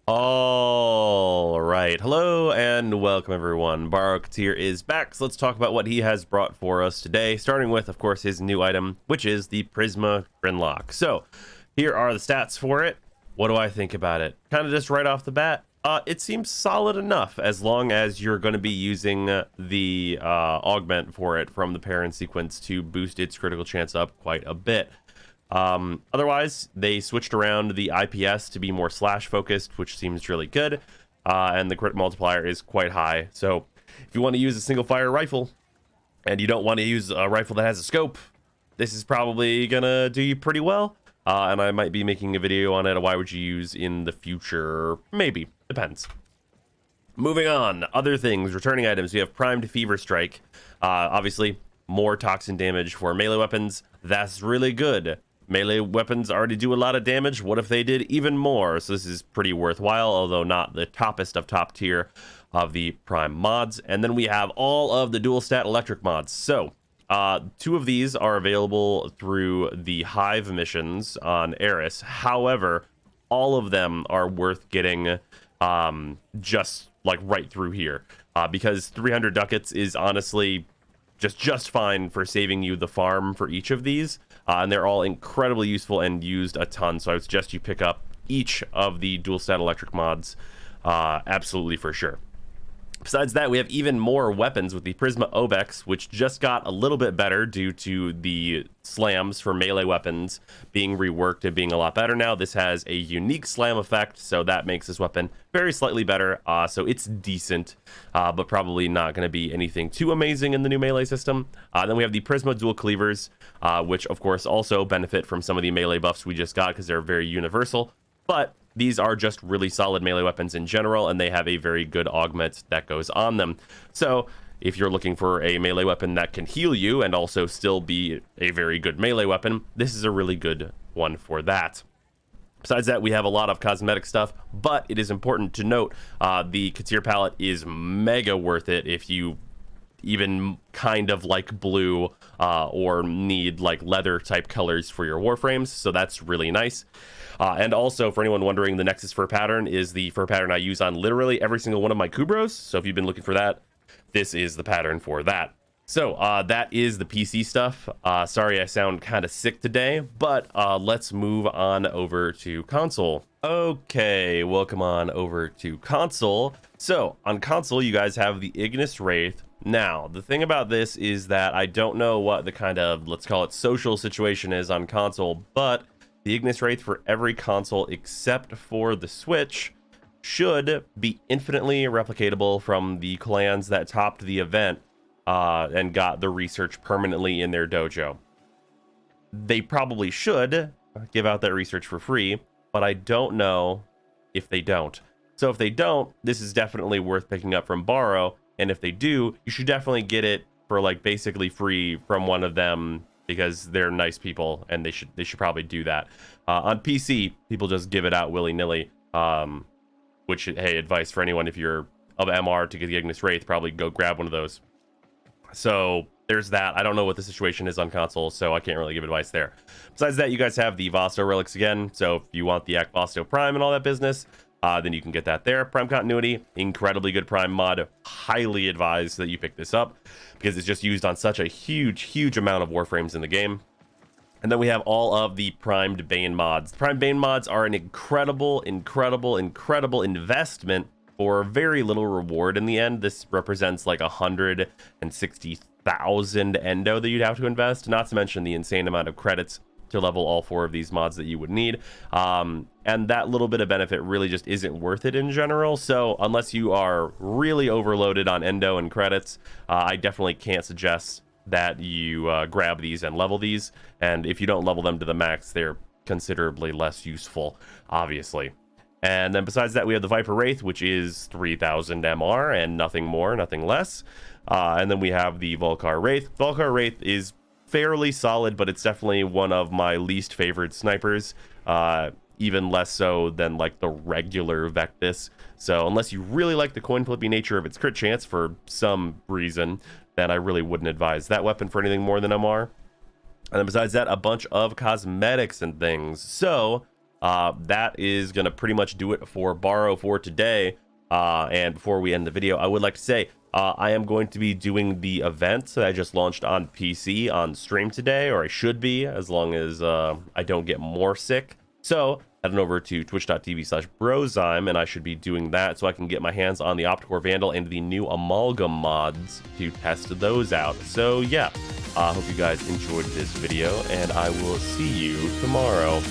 All right. Hello and welcome, everyone. Baro is back, so let's talk about what he has brought for us today, starting with, of course, his new item, which is the Prisma Grinlok. So here are the stats for it. What do I think about it? Kind of just right off the bat, it seems solid enough as long as you're going to be using the augment for it from the parent sequence to boost its critical chance up quite a bit. Otherwise, they switched around the IPS to be more slash focused, which seems really good. And the crit multiplier is quite high. So if you want to use a single fire rifle and you don't want to use a rifle that has a scope, this is probably gonna do you pretty well. And I might be making a video on it. Why would you use in the future? Maybe, depends. Moving on, other things, returning items. We have primed fever strike. Obviously more toxin damage for melee weapons. That's really good. Melee weapons already do a lot of damage. What if they did even more? So this is pretty worthwhile, although not the toppest of top tier of the prime mods. And then we have all of the dual stat electric mods. So two of these are available through the Hive missions on Eris. However, all of them are worth getting just like right through here, because 300 ducats is honestly just fine for saving you the farm for each of these. And they're all incredibly useful and used a ton. So I would suggest you pick up each of the dual stat electric mods, absolutely for sure. Besides that, we have even more weapons with the Prisma Obex, which just got a little bit better due to the slams for melee weapons being reworked and being a lot better now. This has a unique slam effect, so that makes this weapon very slightly better. So it's decent, but probably not going to be anything too amazing in the new melee system. Then we have the Prisma Dual Cleavers, which of course also benefit from some of the melee buffs we just got because they're very universal. But these are just really solid melee weapons in general, and they have a very good augment that goes on them. So if you're looking for a melee weapon that can heal you and also still be a very good melee weapon, this is a really good one for that. Besides that, we have a lot of cosmetic stuff, but it is important to note the Katir palette is mega worth it if you even kind of like blue or need like leather type colors for your Warframes, so that's really nice. And also, for anyone wondering, the Nexus fur pattern is the fur pattern I use on literally every single one of my Kubros, so if you've been looking for that, this is the pattern for that. So that is the PC stuff. Sorry I sound kind of sick today, but let's move on over to console. Okay, welcome on over to console. So on console, you guys have the Ignis Wraith. Now, the thing about this is that I don't know what the kind of, let's call it, social situation is on console, but the Ignis Wraith for every console except for the Switch should be infinitely replicatable from the clans that topped the event and got the research permanently in their dojo. They probably should give out that research for free, but I don't know if they don't. So if they don't, this is definitely worth picking up from Baro, and if they do, you should definitely get it for like basically free from one of them, because they're nice people and they should probably do that. On PC, people just give it out willy-nilly, which, hey, advice for anyone, if you're of MR to get the Ignis Wraith, probably go grab one of those. So there's that. I don't know what the situation is on console, so I can't really give advice there. Besides that, you guys have the Vosto relics again, so if you want the Act Vosto Prime and all that business, then you can get that there. Prime Continuity, incredibly good Prime mod. Highly advised that you pick this up because it's just used on such a huge amount of Warframes in the game. And then we have all of the primed Bane mods. The primed Bane mods are an incredible investment for very little reward in the end. This represents like 160,000 endo that you'd have to invest, not to mention the insane amount of credits to level all four of these mods that you would need. And that little bit of benefit really just isn't worth it in general. So unless you are really overloaded on endo and credits, I definitely can't suggest that you grab these and level these. And if you don't level them to the max, they're considerably less useful, obviously. And then besides that, we have the Viper Wraith, which is 3000 MR and nothing more, nothing less. And then we have the Volkar Wraith. Volkar Wraith is fairly solid, but it's definitely one of my least favorite snipers, even less so than like the regular Vectis. So unless you really like the coin flippy nature of its crit chance for some reason, then I really wouldn't advise that weapon for anything more than MR. And then besides that, a bunch of cosmetics and things. So that is going to pretty much do it for Baro for today. And before we end the video, I would like to say I am going to be doing the event that I just launched on PC on stream today, or I should be, as long as I don't get more sick. So head on over to twitch.tv/Brozime, and I should be doing that so I can get my hands on the Opticore Vandal and the new Amalgam mods to test those out. So yeah, I hope you guys enjoyed this video, and I will see you tomorrow.